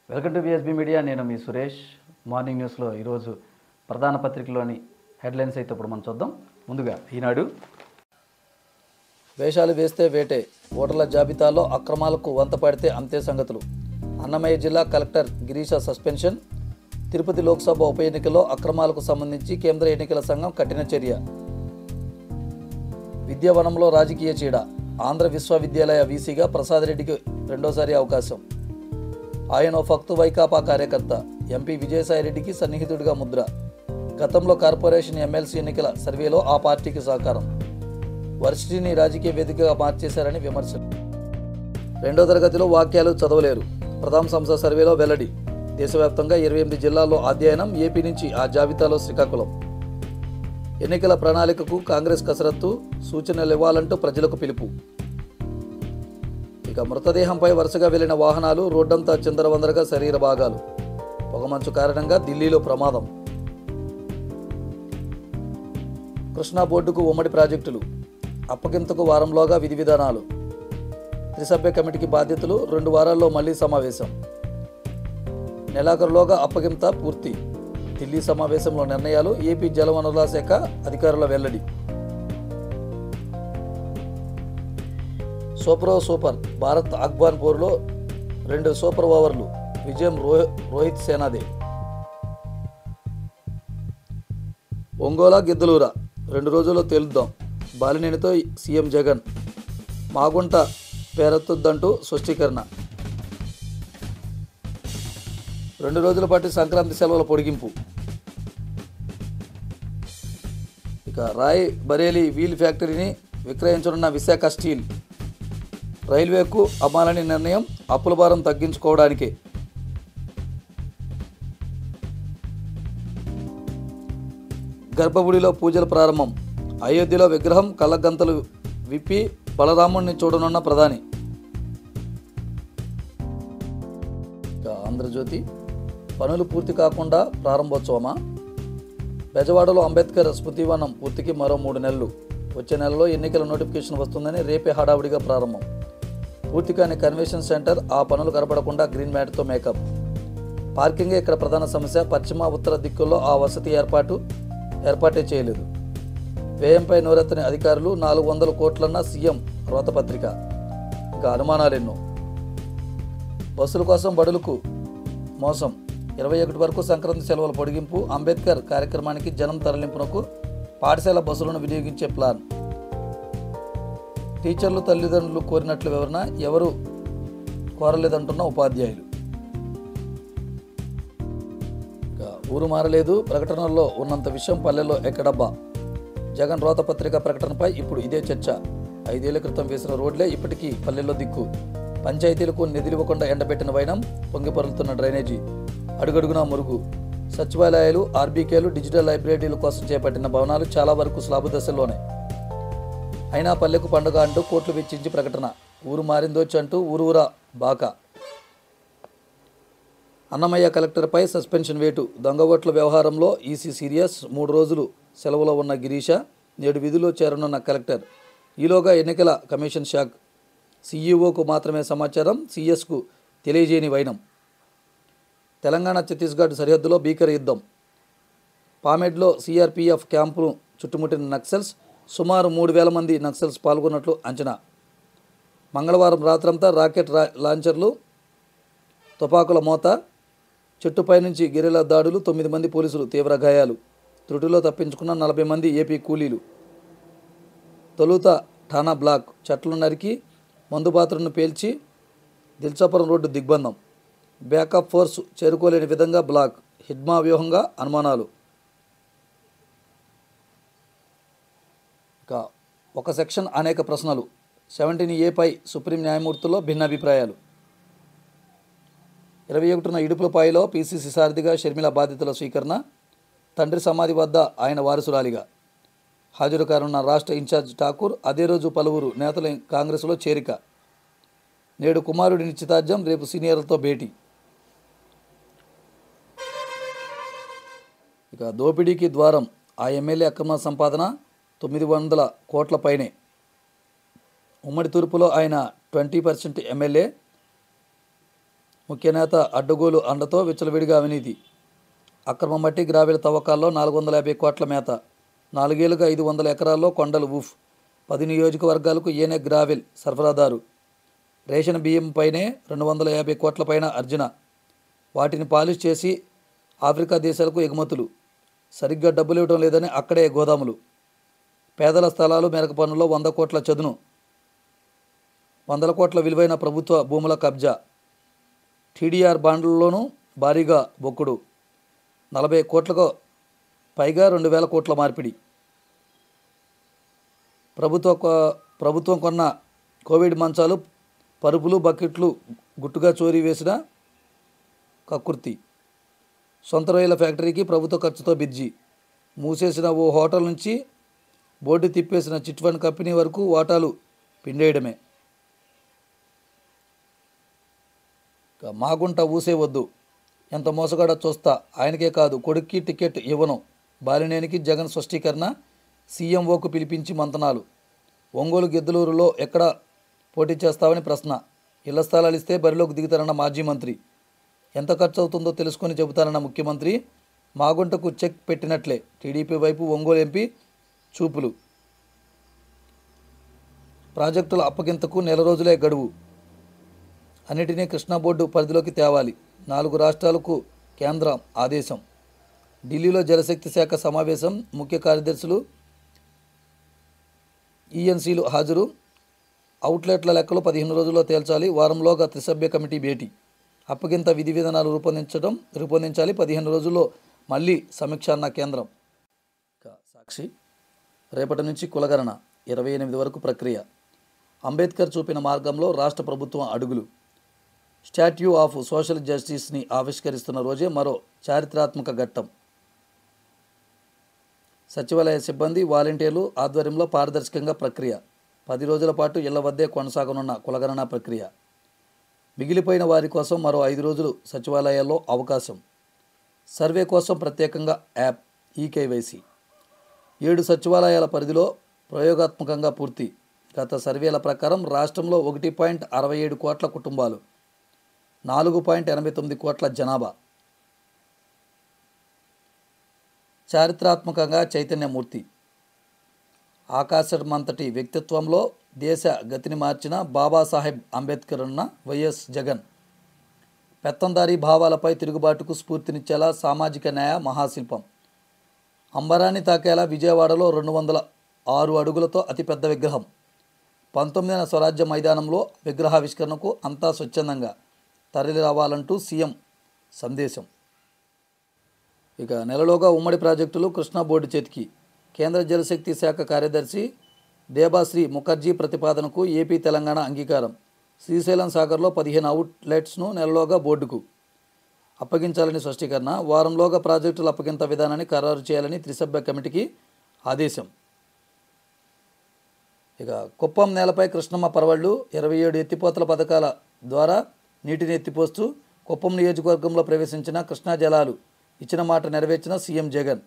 Welcome to బిఎస్బీ media. నేను మీ Suresh. Morning న్యూస్లో ఈరోజు ప్రధాన పత్రికలోని హెడ్లైన్స్ అయితే ఇప్పుడు మనం చూద్దాం. ముందుగా ఈనాడు. వేషాలు వేస్తే వేటే, ఓటర్ల జాబితాలో అక్రమాలకు వంత పడితే అంతే సంగతులు. అన్నమయ్య జిల్లా కలెక్టర్ గిరీష సస్పెన్షన్. తిరుపతి లోక్సభ ఉప ఎన్నికల్లో అక్రమాలకు సంబంధించి కేంద్ర ఎన్నికల సంఘం కఠిన చర్య. విద్యావనంలో రాజకీయ చీడ. ఆంధ్ర విశ్వవిద్యాలయ వీసీగా ప్రసాద్ రెడ్డికి రెండోసారి అవకాశం. ఆయన ఫక్తు వైకాపా కార్యకర్త. ఎంపీ విజయసాయిరెడ్డికి సన్నిహితుడిగా ముద్ర. గతంలో కార్పొరేషన్ ఎమ్మెల్సీ ఎన్నికల సర్వేలో ఆ పార్టీకి సహకారం. వర్సిటీని రాజకీయ వేదికగా మార్చేశారని విమర్శలు. రెండో తరగతిలో వాక్యాలు చదవలేరు. ప్రథమ సంస్థ సర్వేలో వెల్లడి. దేశవ్యాప్తంగా 28 జిల్లాల్లో అధ్యయనం. ఏపీ నుంచి ఆ జాబితాలో శ్రీకాకుళం. ఎన్నికల ప్రణాళికకు కాంగ్రెస్ కసరత్తు. సూచనలు ఇవ్వాలంటూ ప్రజలకు పిలుపు. ఇక మృతదేహంపై వరుసగా వెళ్లిన వాహనాలు. రోడ్డంతా చిందరవందరగా శరీర భాగాలు. పొగమంచు కారణంగా ఢిల్లీలో ప్రమాదం. కృష్ణా బోర్డుకు ఉమ్మడి ప్రాజెక్టులు. అప్పగింతకు వారంలోగా విధి విధానాలు. త్రిసభ్య కమిటీకి బాధ్యతలు. 2 వారాల్లో మళ్లీ సమావేశం. నెలాఖరులోగా అప్పగింత పూర్తి. ఢిల్లీ సమావేశంలో నిర్ణయాలు. ఏపీ జలవనరుల శాఖ అధికారుల వెల్లడి. సూపర్ భారత్ అఫ్ఘాన్ పోరులో 2 సూపర్ ఓవర్లు. విజయం రోహిత్ సేనాదే. ఒంగోలా గిద్దలూరా 2 రోజుల్లో తేలుద్దాం. బాలినేనితో సీఎం జగన్. మాగుంట పేరెత్తొద్దంటూ స్పష్టీకరణ. 2 రోజుల పాటు సంక్రాంతి సెలవుల పొడిగింపు. ఇక రాయ్ బరేలీ వీల్ ఫ్యాక్టరీని విక్రయించనున్న విశాఖ స్టీల్. రైల్వేకు అమ్మాలని నిర్ణయం. అప్పుల భారం తగ్గించుకోవడానికే. గర్భగుడిలో పూజల ప్రారంభం. అయోధ్యలో విగ్రహం కళ్ళగంతలు విప్పి బలరాముడిని చూడనున్న ప్రధాని. ఆంధ్రజ్యోతి. పనులు పూర్తి కాకుండా ప్రారంభోత్సవమా? బెజవాడలో అంబేద్కర్ స్మృతివనం పూర్తికి మరో 3 నెలలు. వచ్చే నెలలో ఎన్నికల నోటిఫికేషన్ వస్తుందని రేపే హడావుడిగా ప్రారంభం. పూర్తి కాని కన్వెన్షన్ సెంటర్. ఆ పనులు కనపడకుండా గ్రీన్ మ్యాట్తో మేకప్. పార్కింగే ఇక్కడ ప్రధాన సమస్య. పశ్చిమ ఉత్తర దిక్కుల్లో ఆ వసతి ఏర్పాటే చేయలేదు. వ్యయంపై నోరెత్తని అధికారులు. 400 కోట్లన్న సీఎం రోతపత్రిక. ఇంకా అనుమానాలెన్నో. బస్సుల కోసం బడులకు మోసం. 21 వరకు సంక్రాంతి సెలవుల పొడిగింపు. అంబేద్కర్ కార్యక్రమానికి జనం తరలింపునకు పాఠశాల బస్సులను వినియోగించే ప్లాన్. టీచర్లు తల్లిదండ్రులు కోరినట్లు వివరణ. ఎవరు కోరలేదంటున్న ఉపాధ్యాయులు. ఊరు మారలేదు. ప్రకటనల్లో ఉన్నంత విషయం పల్లెల్లో ఎక్కడబ్బా. జగన్ రోతపత్రిక ప్రకటనపై ఇప్పుడు ఇదే చర్చ. 5 ఏళ్ల క్రితం వేసిన రోడ్లే ఇప్పటికీ పల్లెల్లో దిక్కు. పంచాయతీలకు నిధులివ్వకుండా ఎండబెట్టిన వైనం. పొంగిపొరులుతున్న డ్రైనేజీ. అడుగడుగునా మురుగు. సచివాలయాలు, ఆర్బీకేలు, డిజిటల్ లైబ్రరీల కోసం చేపట్టిన భవనాలు చాలా వరకు స్లాబు దశల్లోనే. అయినా పల్లెకు పండుగ అంటూ కోట్లు వెచ్చించి ప్రకటన. ఊరు మారిందోచ్చు అంటూ ఊరూరా బాకా. అన్నమయ్య కలెక్టర్పై సస్పెన్షన్ వేటు. దొంగ ఓట్ల వ్యవహారంలో ఈసీ సీరియస్. 3 రోజులు సెలవులో ఉన్న గిరీష నేడు విధుల్లో చేరనున్న కలెక్టర్. ఈలోగా ఎన్నికల కమిషన్ షాక్. సీఈఓకు మాత్రమే సమాచారం. సీఎస్కు తెలియజేయని వైనం. తెలంగాణ ఛత్తీస్గఢ్ సరిహద్దులో భీకర యుద్ధం. పామెడ్లో సిఆర్పీఎఫ్ క్యాంపును చుట్టుముట్టిన నక్సల్స్. సుమారు 3,000 మంది నక్సల్స్ పాల్గొన్నట్లు అంచనా. మంగళవారం రాత్రంతా రాకెట్ లాంచర్లు, తుపాకుల మోత. చెట్టుపై నుంచి గెరిలా దాడులు. 9 మంది పోలీసులు తీవ్ర గాయాలు. త్రుటిలో తప్పించుకున్న 40 మంది ఏపీ కూలీలు. తొలుత ఠానా బ్లాక్. చెట్లు నరికి మందుపాత్రను పేల్చి దిల్చాపురం రోడ్డు దిగ్బంధం. బ్యాకప్ ఫోర్స్ చేరుకోలేని విధంగా బ్లాక్. హిడ్మా వ్యూహంగా అనుమానాలు. ఇక ఒక సెక్షన్ అనేక ప్రశ్నలు. 17A సుప్రీం న్యాయమూర్తుల్లో భిన్నాభిప్రాయాలు. 21న ఇడుపులపాయలో పీసీసీ సారథిగా షర్మిల బాధ్యతల స్వీకరణ. తండ్రి సమాధి వద్ద ఆయన వారసురాలిగా హాజరు కానున్న రాష్ట్ర ఇన్ఛార్జ్ ఠాకూర్. అదే రోజు పలువురు నేతల కాంగ్రెస్లో చేరిక. నేడు కుమారుడి నిశ్చితార్థం. రేపు సీనియర్లతో భేటీ. ఇక దోపిడీకి ద్వారం. ఆ ఎమ్మెల్యే అక్రమ సంపాదన 900 కోట్ల పైనే. ఉమ్మడి తూర్పులో ఆయన 20% ఎమ్మెల్యే. ముఖ్య నేత అడ్డగోలు అండతో విచ్చలవిడిగా అవినీతి. అక్రమ మట్టి గ్రావెల్ తవ్వకాల్లో 450 కోట్ల మేత. 4 ఏళ్లుగా 500 ఎకరాల్లో కొండలు ఊఫ్. 10 నియోజకవర్గాలకు ఏనే గ్రావెల్ సరఫరాదారు. రేషన్ బియ్యం పైనే 250 కోట్ల పైన అర్జన. వాటిని పాలిష్ చేసి ఆఫ్రికా దేశాలకు ఎగుమతులు. సరిగ్గా డబ్బులు ఇవ్వడం లేదని అక్కడే గోదాములు. పేదల స్థలాలు మెరక పన్నులో 100 కోట్ల చదును. 100 కోట్ల విలువైన ప్రభుత్వ భూముల కబ్జా. టీడీఆర్ బాండ్లలోనూ భారీగా బొక్కుడు. 40 కోట్లకు పైగా 2,000 కోట్ల మార్పిడి. ప్రభుత్వం కొన్న కోవిడ్ మంచాలు, పరుపులు, బకెట్లు గుట్టుగా చోరీ వేసిన కక్కుర్తి. సొంత రొయ్యల ఫ్యాక్టరీకి ప్రభుత్వ ఖర్చుతో బిర్జీ. మూసేసిన ఓ హోటల్ నుంచి బోర్డు తిప్పేసిన చిట్ ఫండ్ కంపెనీ వరకు వాటాలు పిండేయడమే. మాగుంట ఊసే వద్దు, ఎంత మోసగాడ చూస్తా, ఆయనకే కాదు కొడుక్కి టికెట్ ఇవ్వను. బాలినేనికి జగన్ స్పష్టీకరణ. సీఎంఓకు పిలిపించి మంతనాలు. ఒంగోలు గిద్దలూరులో ఎక్కడ పోటీ చేస్తామని ప్రశ్న. ఇళ్ల స్థలాలు ఇస్తే బరిలోకి దిగుతారన్న మాజీ మంత్రి. ఎంత ఖర్చు అవుతుందో తెలుసుకొని చెబుతారన్న ముఖ్యమంత్రి. మాగుంటకు చెక్ పెట్టినట్లే టీడీపీ వైపు ఒంగోలు ఎంపీ చూపులు. ప్రాజెక్టుల అప్పగింతకు 1 నెల రోజులే గడువు. అన్నిటినీ కృష్ణా బోర్డు పరిధిలోకి తేవాలి. 4 రాష్ట్రాలకు కేంద్రం ఆదేశం. ఢిల్లీలో జలశక్తి శాఖ సమావేశం. ముఖ్య కార్యదర్శులు, ఈఎన్సీలు హాజరు. అవుట్లెట్ల లెక్కలు 15 రోజుల్లో తేల్చాలి. వారంలోగా త్రిసభ్య కమిటీ భేటీ. అప్పగింత విధి విధానాలు రూపొందించాలి. 15 రోజుల్లో మళ్ళీ సమీక్ష అన్న కేంద్రం. సాక్షి. రేపటి నుంచి కులగణన, 28 వరకు ప్రక్రియ. అంబేద్కర్ చూపిన మార్గంలో రాష్ట్ర ప్రభుత్వం అడుగులు. స్టాట్యూ ఆఫ్ సోషల్ జస్టిస్ని ఆవిష్కరిస్తున్న రోజే మరో చారిత్రాత్మక ఘట్టం. సచివాలయ సిబ్బంది, వాలంటీర్లు ఆధ్వర్యంలో పారదర్శకంగా ప్రక్రియ. 10 రోజుల పాటు ఇళ్ల వద్దే కొనసాగనున్న కులగణన ప్రక్రియ. మిగిలిపోయిన వారి కోసం మరో 5 రోజులు సచివాలయాల్లో అవకాశం. సర్వే కోసం ప్రత్యేకంగా యాప్ ఈకేవైసీ. 7 సచివాలయాల పరిధిలో ప్రయోగాత్మకంగా పూర్తి. గత సర్వేల ప్రకారం రాష్ట్రంలో 1.67 కోట్ల కుటుంబాలు, 4.89 కోట్ల జనాభా. చారిత్రాత్మకంగా చైతన్యమూర్తి. ఆకాశమంతటి వ్యక్తిత్వంలో దేశ గతిని మార్చిన బాబాసాహెబ్ అంబేద్కర్ అన్న వైఎస్ జగన్. పెత్తందారీ భావాలపై తిరుగుబాటుకు స్ఫూర్తినిచ్చేలా సామాజిక న్యాయ మహాశిల్పం. అంబరాన్ని తాకేలా విజయవాడలో 206 అడుగులతో అతిపెద్ద విగ్రహం. 19వ స్వరాజ్య మైదానంలో విగ్రహావిష్కరణకు అంతా స్వచ్ఛందంగా తరలి రావాలంటూ సీఎం సందేశం. ఇక నెలలోగా ఉమ్మడి ప్రాజెక్టులు కృష్ణా బోర్డు చేతికి. కేంద్ర జలశక్తి శాఖ కార్యదర్శి దేబాశ్రీ ముఖర్జీ ప్రతిపాదనకు ఏపీ, తెలంగాణ అంగీకారం. శ్రీశైలం సాగర్లో 15 అవుట్లెట్స్ను నెలలోగా బోర్డుకు అప్పగించాలని స్పష్టీకరణ. వారంలోగా ప్రాజెక్టుల అప్పగింత విధానాన్ని ఖరారు చేయాలని త్రిసభ్య కమిటీకి ఆదేశం. ఇక కుప్పం నేలపై కృష్ణమ్మ పరవళ్లు. 27 ఎత్తిపోతల పథకాల ద్వారా నీటిని ఎత్తిపోస్తూ కుప్పం నియోజకవర్గంలో ప్రవేశించిన కృష్ణా జలాలు. ఇచ్చిన మాట నెరవేర్చిన సీఎం జగన్.